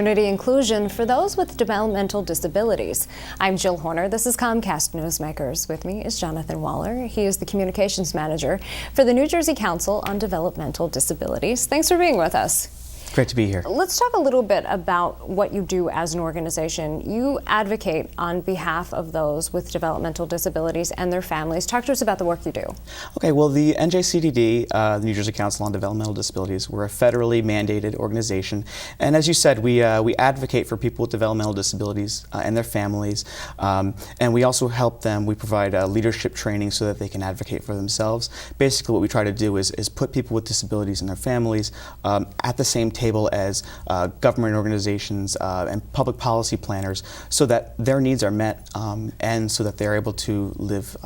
community inclusion for those with developmental disabilities. I'm Jill Horner. This is Comcast Newsmakers. With me is Jonathan Waller. He is the Communications Manager for the New Jersey Council on Developmental Disabilities. Thanks for being with us. Great to be here. Let's talk a little bit about what you do as an organization. You advocate on behalf of those with developmental disabilities and their families. Talk to us about the work you do. Okay, well, the NJCDD, the New Jersey Council on Developmental Disabilities, we're a federally mandated organization. And as you said, we advocate for people with developmental disabilities and their families. And we also help them. We provide leadership training so that they can advocate for themselves. Basically, what we try to do is put people with disabilities and their families at the same table as government organizations and public policy planners so that their needs are met and so that they're able to live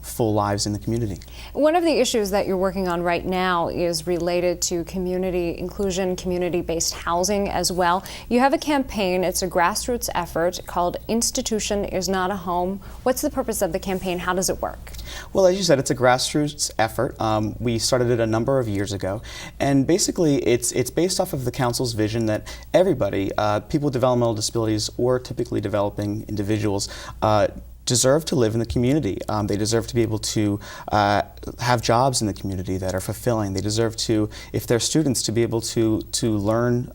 full lives in the community. One of the issues that you're working on right now is related to community inclusion, community-based housing as well. You have a campaign, it's a grassroots effort called Institution is Not a Home. What's the purpose of the campaign? How does it work? Well, as you said, it's a grassroots effort. We started it a number of years ago, and basically it's based off of the Council's vision that everybody, people with developmental disabilities or typically developing individuals, deserve to live in the community. They deserve to be able to have jobs in the community that are fulfilling. They deserve to, if they're students, to be able to learn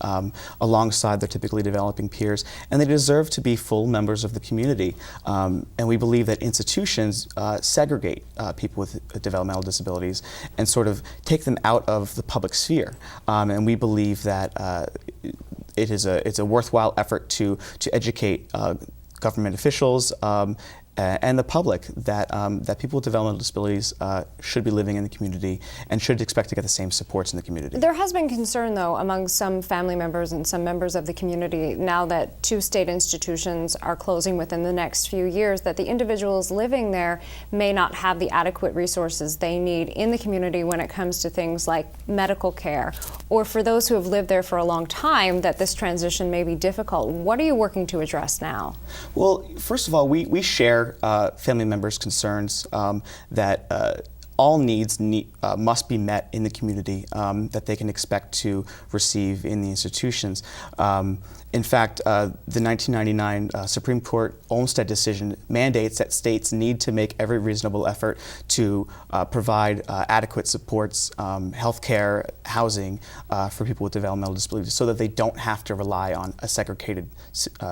alongside their typically developing peers, and they deserve to be full members of the community. And we believe that institutions segregate people with developmental disabilities and sort of take them out of the public sphere. And we believe that it's a worthwhile effort to educate government officials and the public that people with developmental disabilities should be living in the community and should expect to get the same supports in the community. There has been concern, though, among some family members and some members of the community now that 2 state institutions are closing within the next few years, that the individuals living there may not have the adequate resources they need in the community when it comes to things like medical care, or for those who have lived there for a long time, that this transition may be difficult. What are you working to address now? Well, first of all, we share family members' concerns that all needs must be met in the community that they can expect to receive in the institutions. In fact, the 1999 Supreme Court Olmstead decision mandates that states need to make every reasonable effort to provide adequate supports, health care, housing for people with developmental disabilities so that they don't have to rely on a segregated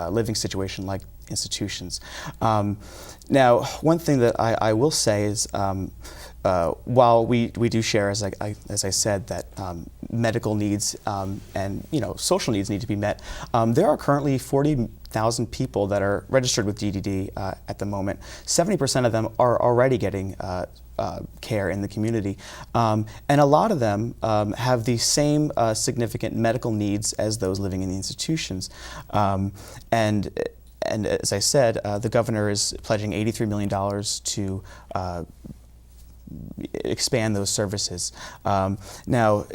living situation like institutions. Now, one thing that I will say is while we do share, as I said, that medical needs and social needs need to be met, there are currently 40,000 people that are registered with DDD at the moment. 70% of them are already getting care in the community, and a lot of them have the same significant medical needs as those living in the institutions. And as I said, the governor is pledging $83 million to expand those services. Now,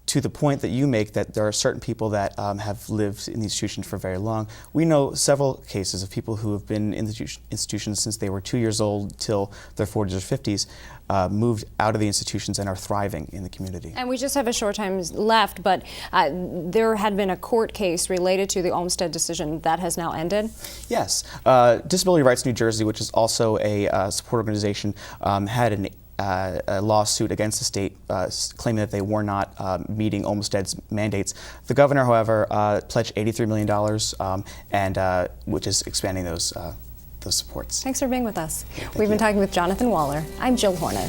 to the point that you make that there are certain people that have lived in the institutions for very long, we know several cases of people who have been in the institutions since they were 2 years old till their 40s or 50s, moved out of the institutions and are thriving in the community. And we just have a short time left, but there had been a court case related to the Olmstead decision that has now ended? Yes. Disability Rights New Jersey, which is also a support organization, had a lawsuit against the state claiming that they were not meeting Olmstead's mandates. The governor, however, pledged $83 million, and which is expanding those supports. Thanks for being with us. We've been talking with Jonathan Waller. I'm Jill Horner.